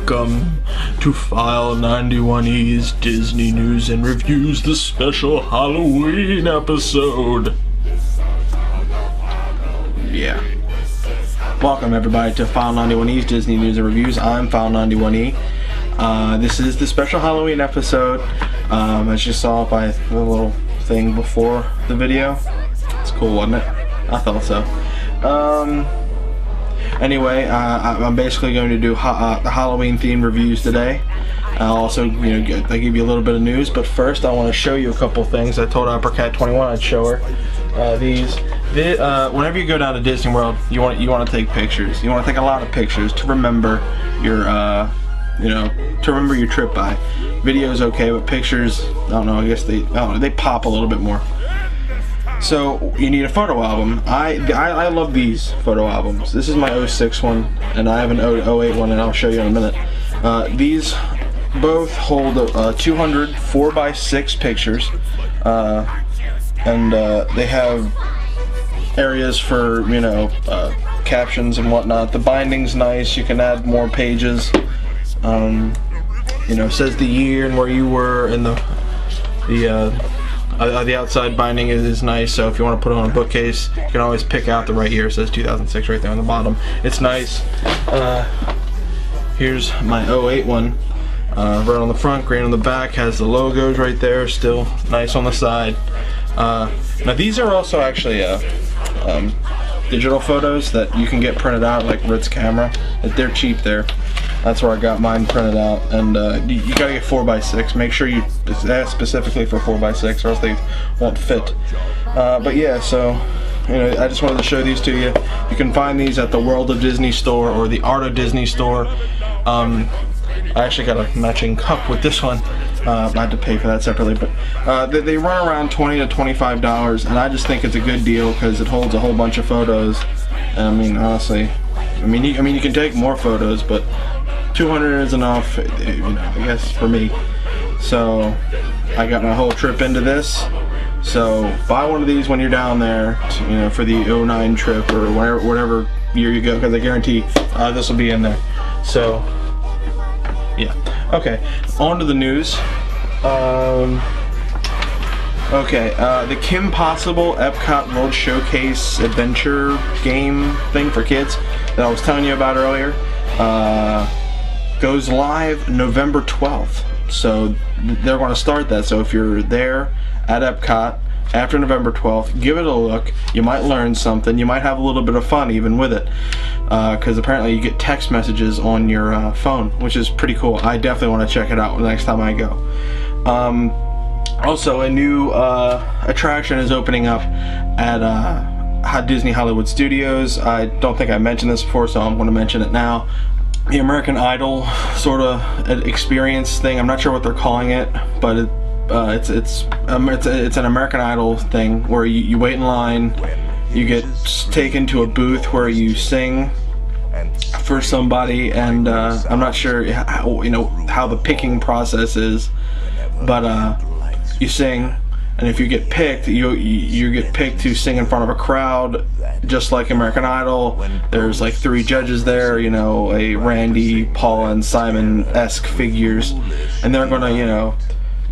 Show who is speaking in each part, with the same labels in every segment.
Speaker 1: Welcome to File91e's Disney News and Reviews, the special Halloween episode. Yeah. Welcome everybody to File91e's Disney News and Reviews. I'm File91e. This is the special Halloween episode. As you saw by the little thing before the video. It's cool, wasn't it? I thought so. Anyway, I'm basically going to do the Halloween themed reviews today. I'll also, I give you a little bit of news, but first I want to show you a couple things. I told Uppercat21 I'd show her these. Whenever you go down to Disney World, you want to take pictures. You want to take a lot of pictures to remember your your trip by. Video's okay, but pictures, I don't know. I guess they pop a little bit more. So you need a photo album. I love these photo albums. This is my 06 one, and I have an 08 one, and I'll show you in a minute. These both hold 200 4x6 pictures, and they have areas for captions and whatnot. The binding's nice. You can add more pages. It says the year and where you were, and the outside binding is nice, so if you want to put it on a bookcase, you can always pick out the right year. It says 2006 right there on the bottom. It's nice. Here's my 08 one. Red on the front, green on the back, has the logos right there, still nice on the side. Now these are also actually digital photos that you can get printed out, like Ritz camera. They're cheap there. That's where I got mine printed out, and you gotta get 4x6. Make sure you ask specifically for 4x6, or else they won't fit. But yeah, so I just wanted to show these to you. You can find these at the World of Disney store or the Art of Disney store. I actually got a matching cup with this one. I had to pay for that separately, but they run around $20 to $25, and I just think it's a good deal because it holds a whole bunch of photos. And I mean, honestly, you can take more photos, but 200 is enough, I guess, for me. So I got my whole trip into this. So buy one of these when you're down there, for the 09 trip or whatever year you go, because I guarantee this will be in there. So yeah. Okay, on to the news. The Kim Possible Epcot World Showcase Adventure game thing for kids that I was telling you about earlier goes live November 12th. So they're going to start that. So if you're there at Epcot after November 12th, give it a look. You might learn something. You might have a little bit of fun even with it, because apparently you get text messages on your phone, which is pretty cool. I definitely want to check it out the next time I go. Also, a new attraction is opening up at Disney Hollywood Studios. I don't think I mentioned this before, so I'm going to mention it now. The American Idol sort of experience thing. I'm not sure what they're calling it, but it's an American Idol thing where you wait in line, you get taken to a booth where you sing for somebody, and I'm not sure how the picking process is, but you sing, and if you get picked, you get picked to sing in front of a crowd, just like American Idol. There's like 3 judges there, a Randy, Paula, and Simon-esque figures, and they're gonna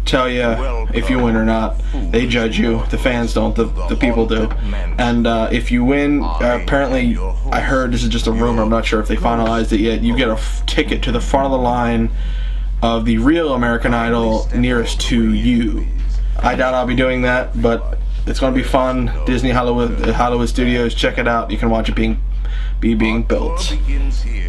Speaker 1: tell you if you win or not. They judge you. The fans don't. The people do. And if you win, apparently, I heard, this is just a rumor, I'm not sure if they finalized it yet, you get a ticket to the front of the line of the real American Idol nearest to you. I doubt I'll be doing that, but it's going to be fun. Disney Hollywood Studios, check it out. You can watch it being built.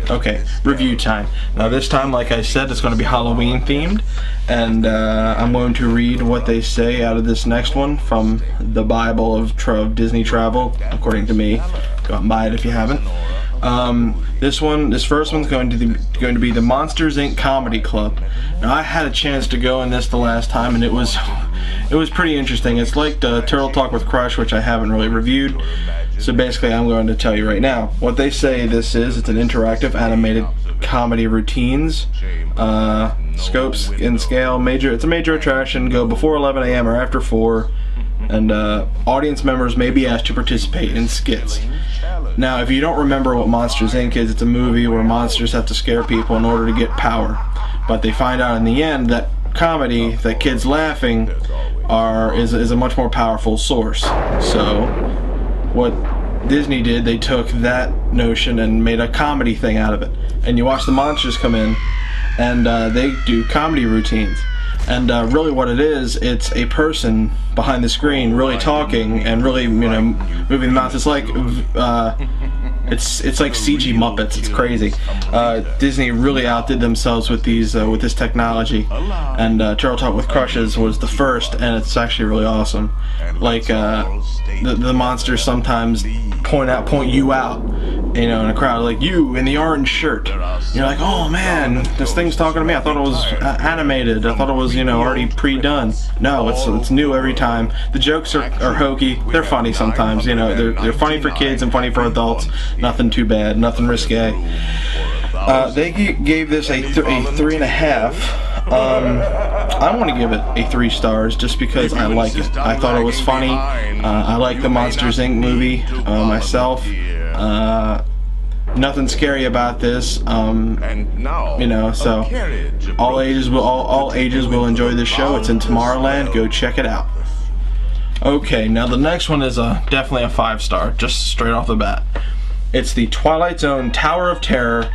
Speaker 1: Okay, review time. Now this time, like I said, it's going to be Halloween themed, and I'm going to read what they say out of this next one from the Bible of Disney travel, according to me. Go out and buy it if you haven't. This first one's going to be the Monsters Inc. Comedy Club. Now I had a chance to go in this the last time, and it was pretty interesting. It's like the Turtle Talk with Crush, which I haven't really reviewed. So basically, I'm going to tell you right now what they say this is. It's an interactive animated comedy routines. scopes and scale. It's a major attraction. Go before 11 a.m. or after 4. And audience members may be asked to participate in skits. Now, if you don't remember what Monsters Inc. is, it's a movie where monsters have to scare people in order to get power. But they find out in the end that comedy, that kids laughing, is a much more powerful source. So, what Disney did, they took that notion and made a comedy thing out of it. And you watch the monsters come in, and they do comedy routines. And really what it is, it's a person behind the screen really talking and really, moving the mouth. It's like it's like CG Muppets. It's crazy. Disney really outdid themselves with this technology. And Turtle Talk with Crushes was the first, and it's actually really awesome. Like the monsters sometimes point you out, in a crowd, like you in the orange shirt. You're like, oh man, this thing's talking to me. I thought it was animated. I thought it was already pre-done. No, it's new every time. The jokes are hokey. They're funny sometimes. They're funny for kids and funny for adults. Nothing too bad. Nothing risque. They gave this a 3.5. I want to give it a 3 stars just because I like it. I thought it was funny. I like the Monsters Inc. movie myself. Nothing scary about this. So all ages will enjoy this show. It's in Tomorrowland. Go check it out. Okay, now the next one is definitely a 5-star, just straight off the bat. It's the Twilight Zone Tower of Terror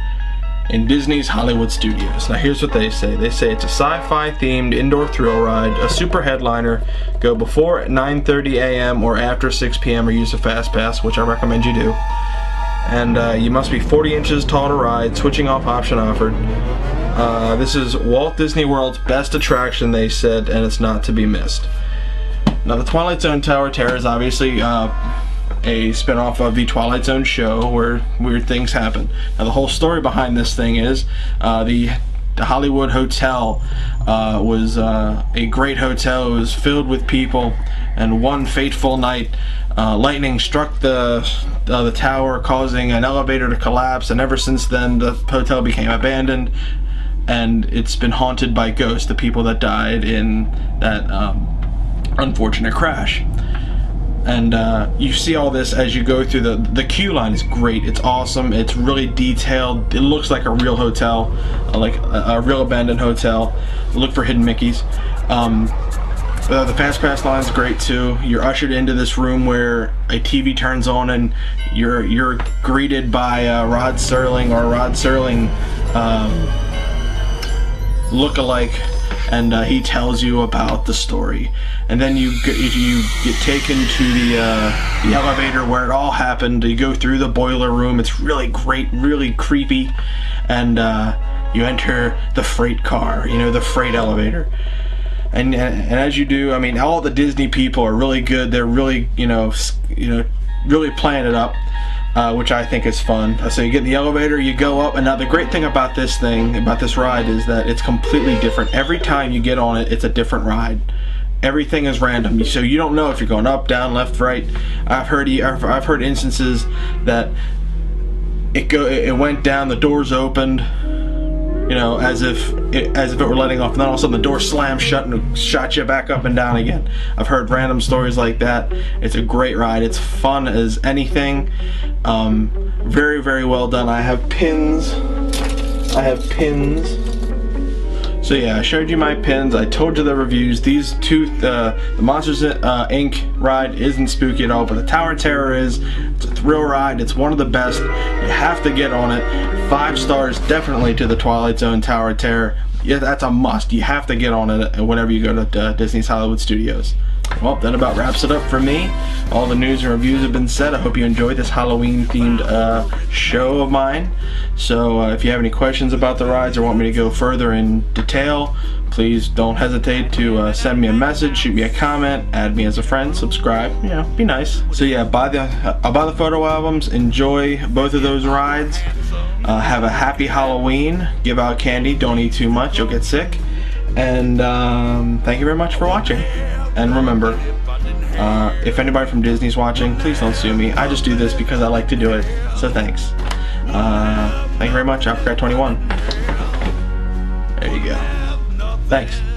Speaker 1: in Disney's Hollywood Studios. Now here's what they say. They say it's a sci-fi themed indoor thrill ride, a super headliner. Go before 9:30 a.m. or after 6 p.m. or use a fast pass, which I recommend you do. And you must be 40 inches tall to ride, switching off option offered. This is Walt Disney World's best attraction, they said, and it's not to be missed. Now the Twilight Zone Tower of Terror is obviously a spin-off of the Twilight Zone show where weird things happen. Now the whole story behind this thing is the Hollywood Hotel was a great hotel. It was filled with people, and one fateful night lightning struck the tower, causing an elevator to collapse, and ever since then the hotel became abandoned, and it's been haunted by ghosts, the people that died in that unfortunate crash. And you see all this as you go through the queue line. Is great. It's awesome. It's really detailed. It looks like a real hotel, like a real abandoned hotel. Look for hidden Mickeys. The fast pass line is great too. You're ushered into this room where a TV turns on, and you're greeted by Rod Serling look-alike, and he tells you about the story. And then you get taken to the elevator where it all happened. You go through the boiler room. It's really great, really creepy, and you enter the freight car, the freight elevator. And as you do, I mean, all the Disney people are really good. They're really, really playing it up, which I think is fun. So you get in the elevator, you go up, and now the great thing about this ride, is that it's completely different. Every time you get on it, it's a different ride. Everything is random, so you don't know if you're going up, down, left, right. I've heard instances that it went down, the doors opened, as if it were letting off, and then all of a sudden the door slammed shut and shot you back up and down again. I've heard random stories like that. It's a great ride. It's fun as anything. Very, very well done. I have pins. So yeah, I showed you my pins. I told you the reviews. These two, the Monsters Inc. ride isn't spooky at all, but the Tower of Terror is. It's a thrill ride. It's one of the best. You have to get on it. 5 stars definitely to the Twilight Zone Tower of Terror. Yeah, that's a must. You have to get on it whenever you go to Disney's Hollywood Studios. Well, that about wraps it up for me. All the news and reviews have been said. I hope you enjoyed this Halloween-themed show of mine. So if you have any questions about the rides or want me to go further in detail, please don't hesitate to send me a message, shoot me a comment, add me as a friend, subscribe. Be nice. So yeah, buy the photo albums. Enjoy both of those rides. Have a happy Halloween. Give out candy. Don't eat too much. You'll get sick. And thank you very much for watching. And remember, if anybody from Disney's watching, please don't sue me. I just do this because I like to do it. So thanks. Thank you very much. Outcry21. There you go. Thanks.